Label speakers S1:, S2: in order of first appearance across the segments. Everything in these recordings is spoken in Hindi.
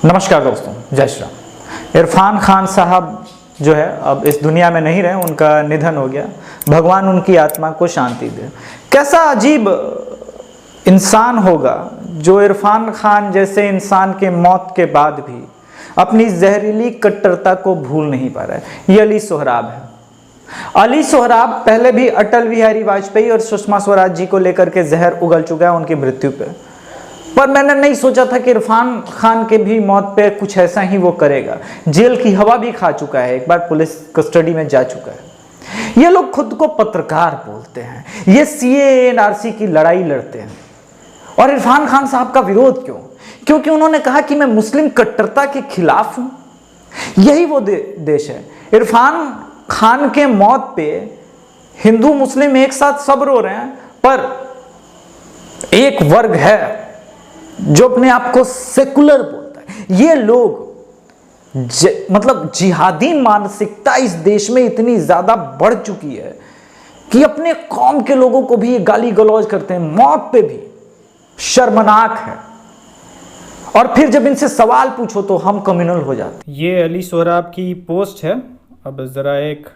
S1: नमस्कार दोस्तों, जय श्री राम। इरफान खान साहब जो है अब इस दुनिया में नहीं रहे, उनका निधन हो गया। भगवान उनकी आत्मा को शांति दे। कैसा अजीब इंसान होगा जो इरफान खान जैसे इंसान के मौत के बाद भी अपनी जहरीली कट्टरता को भूल नहीं पा रहा है। ये अली सोहराब है। अली सोहराब पहले भी अटल बिहारी वाजपेयी और सुषमा स्वराज जी को लेकर के जहर उगल चुका है उनकी मृत्यु पे, पर मैंने नहीं सोचा था कि इरफान खान के भी मौत पे कुछ ऐसा ही वो करेगा। जेल की हवा भी खा चुका है, एक बार पुलिस कस्टडी में जा चुका है। ये लोग खुद को पत्रकार बोलते हैं, ये सीएए एनआरसी की लड़ाई लड़ते हैं। और इरफान खान साहब का विरोध क्यों? क्योंकि उन्होंने कहा कि मैं मुस्लिम कट्टरता के खिलाफ हूं। यही वो देश है। इरफान खान के मौत पे हिंदू मुस्लिम एक साथ सब रो रहे हैं, पर एक वर्ग है जो अपने आप को सेकुलर बोलता है। ये लोग मतलब जिहादी मानसिकता इस देश में इतनी ज्यादा बढ़ चुकी है कि अपने कौम के लोगों को भी ये गाली गलौज करते हैं, मौत पे भी। शर्मनाक है। और फिर जब इनसे सवाल पूछो तो हम कम्युनल हो जाते। ये अली सोहराब की पोस्ट है। अब जरा एक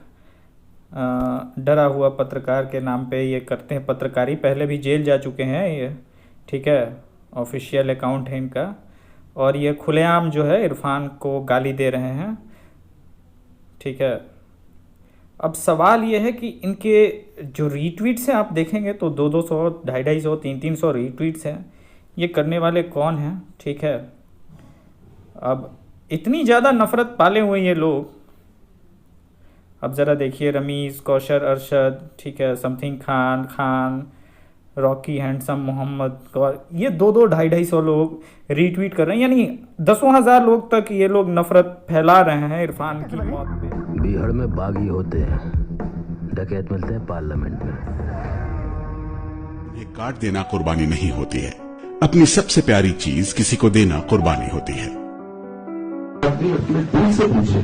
S1: डरा हुआ पत्रकार के नाम पे ये करते हैं पत्रकारी। पहले भी जेल जा चुके हैं ये, ठीक है, ऑफिशियल अकाउंट है इनका। और ये खुलेआम जो है इरफान को गाली दे रहे हैं, ठीक है। अब सवाल ये है कि इनके जो रीट्वीट्स हैं आप देखेंगे तो 200, 250, 300 रीट्वीट्स हैं। ये करने वाले कौन हैं, ठीक है। अब इतनी ज़्यादा नफरत पाले हुए ये लोग। अब ज़रा देखिए, रमीज़, कौशर अरशद, ठीक है, something Khan, Rocky handsome, Mohammad Kaur, ये 200, 250 लोग रीट्वीट कर रहे हैं। यानी 10,000 लोग तक ये लोग नफरत फैला रहे हैं इरफान की मौत पे।
S2: बिहार में बागी होते हैं, डकैत मिलते हैं पार्लियामेंट में।
S3: ये काट देना कुर्बानी नहीं होती है। अपनी सबसे प्यारी चीज किसी को देना कुर्बानी होती है।
S4: अपने दिल से पूछे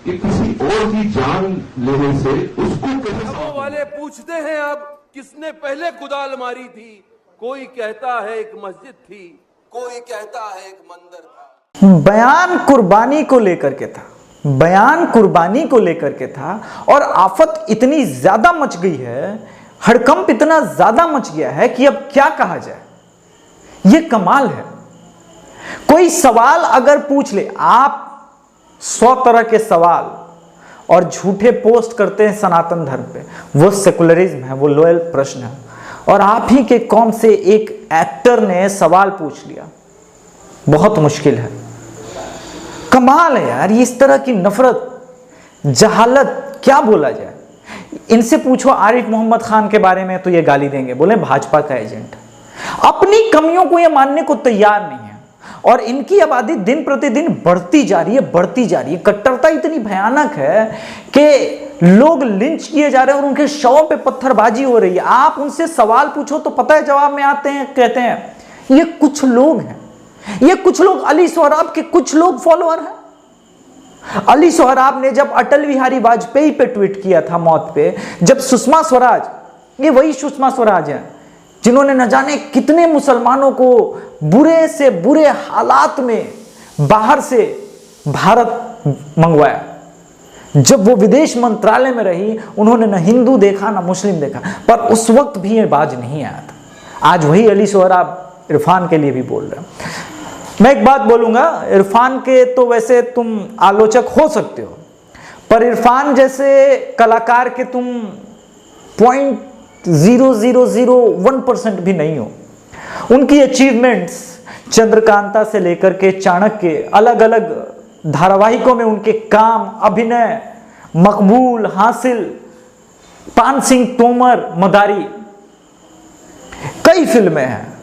S4: कि किसी और की जान लेने से उसको कैसे
S5: वाले पूछते हैं अब किसने पहले कुदाल मारी थी। कोई कहता है एक मस्जिद थी, कोई कहता है एक मंदिर था।
S1: बयान कुर्बानी को लेकर के था, बयान कुर्बानी को लेकर के था। और आफत इतनी ज्यादा मच गई है, हड़कंप इतना ज्यादा मच गया है कि अब क्या कहा जाए। यह कमाल है। कोई सवाल अगर पूछ ले, आप 100 तरह के सवाल और झूठे पोस्ट करते हैं सनातन धर्म पे, वो सेकुलरिज्म है, वो लोयल प्रश्न है। और आप ही के कौम से एक एक्टर ने सवाल पूछ लिया, बहुत मुश्किल है। कमाल है यार, इस तरह की नफरत, जहालत, क्या बोला जाए। इनसे पूछो आरिफ मोहम्मद खान के बारे में तो ये गाली देंगे, बोले भाजपा का एजेंट। अपनी कमियों को ये मानने को तैयार नहीं है। और इनकी आबादी दिन प्रतिदिन बढ़ती जा रही है, बढ़ती जा रही है। कट्टरता इतनी भयानक है कि लोग लिंच किए जा रहे हैं और उनके शवों पे पत्थरबाजी हो रही है। आप उनसे सवाल पूछो तो पता है जवाब में आते हैं, कहते हैं ये कुछ लोग हैं, ये कुछ लोग अली सोहराब के कुछ लोग फॉलोअर हैं। अली सोहराब ने जब अटल बिहारी वाजपेयी पे ट्वीट किया था मौत पे, जब सुषमा स्वराज, ये वही सुषमा स्वराज है जिन्होंने न जाने कितने मुसलमानों को बुरे से बुरे हालात में बाहर से भारत मंगवाया। जब वो विदेश मंत्रालय में रही, उन्होंने न हिंदू देखा न मुस्लिम देखा, पर उस वक्त भी ये बाज नहीं आया था। आज वही अली सोहराब इरफान के लिए भी बोल रहे हैं। मैं एक बात बोलूंगा, इरफान के तो वैसे तुम आलोचक हो सकते हो, पर इरफान जैसे कलाकार के तुम 0.0001% भी नहीं हो। उनकी अचीवमेंट्स चंद्रकांता से लेकर के चाणक्य, अलग अलग धारावाहिकों में उनके काम, अभिनय, मकबूल, हासिल, पान सिंह तोमर, मदारी, कई फिल्में हैं।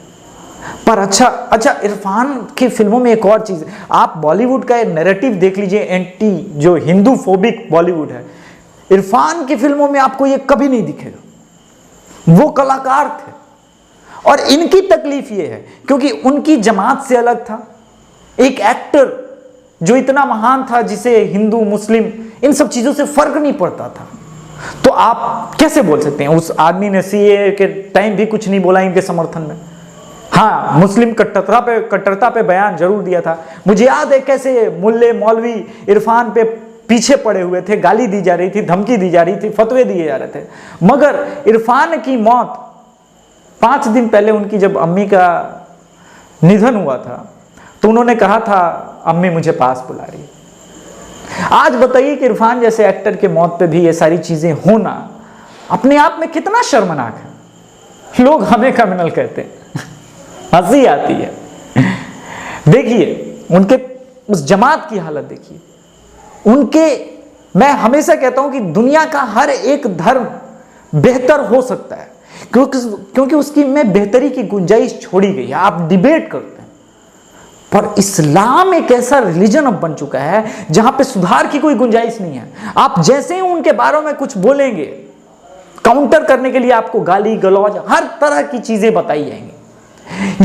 S1: पर अच्छा इरफान की फिल्मों में एक और चीज, आप बॉलीवुड का नैरेटिव देख लीजिए, एंटी जो हिंदू फोबिक बॉलीवुड है, इरफान की फिल्मों में आपको ये कभी नहीं दिखेगा। वो कलाकार थे। और इनकी तकलीफ ये है क्योंकि उनकी जमात से अलग था। एक एक्टर जो इतना महान था, जिसे हिंदू मुस्लिम इन सब चीजों से फर्क नहीं पड़ता था, तो आप कैसे बोल सकते हैं उस आदमी ने सीए के टाइम भी कुछ नहीं बोला इनके समर्थन में। हाँ, मुस्लिम कट्टरता पे बयान जरूर दिया था। मुझे याद है कैसे मुल्ले मौलवी इरफान पे पीछे पड़े हुए थे, गाली दी जा रही थी, धमकी दी जा रही थी, फतवे दिए जा रहे थे। मगर इरफान की मौत 5 दिन पहले उनकी जब अम्मी का निधन हुआ था तो उन्होंने कहा था अम्मी मुझे पास बुला रही। आज बताइए कि इरफान जैसे एक्टर के मौत पे भी ये सारी चीजें होना अपने आप में कितना शर्मनाक है। लोग हमें क्रिमिनल कहते हैं, हंसी आती है। देखिए उनके उस जमात की हालत देखिए, उनके, मैं हमेशा कहता हूं कि दुनिया का हर एक धर्म बेहतर हो सकता है क्योंकि उसकी में बेहतरी की गुंजाइश छोड़ी गई है। आप डिबेट करते हैं, पर इस्लाम एक ऐसा रिलीजन अब बन चुका है जहां पे सुधार की कोई गुंजाइश नहीं है। आप जैसे ही उनके बारे में कुछ बोलेंगे, काउंटर करने के लिए आपको गाली गलौज हर तरह की चीजें बताई जाएंगी।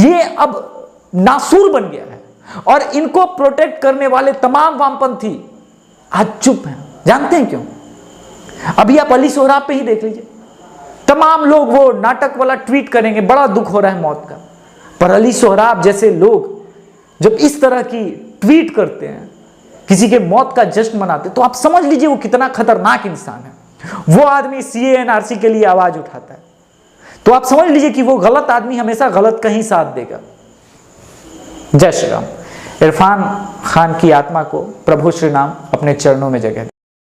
S1: ये अब नासूर बन गया है और इनको प्रोटेक्ट करने वाले तमाम वामपंथी आज चुप हैं। जानते हैं क्यों? अभी आप अली सोहराब पे ही देख लीजिए, तमाम लोग वो नाटक वाला ट्वीट करेंगे, बड़ा दुख हो रहा है मौत का, पर अली सोहराब जैसे लोग जब इस तरह की ट्वीट करते हैं, किसी के मौत का जश्न मनाते, तो आप समझ लीजिए वो कितना खतरनाक इंसान है। वो आदमी CANRC के लिए आवाज उठाता है, तो आप समझ लीजिए कि वो गलत आदमी हमेशा गलत का ही साथ देगा। जय श्री राम। इरफान खान की आत्मा को प्रभु श्री राम अपने चरणों में जगह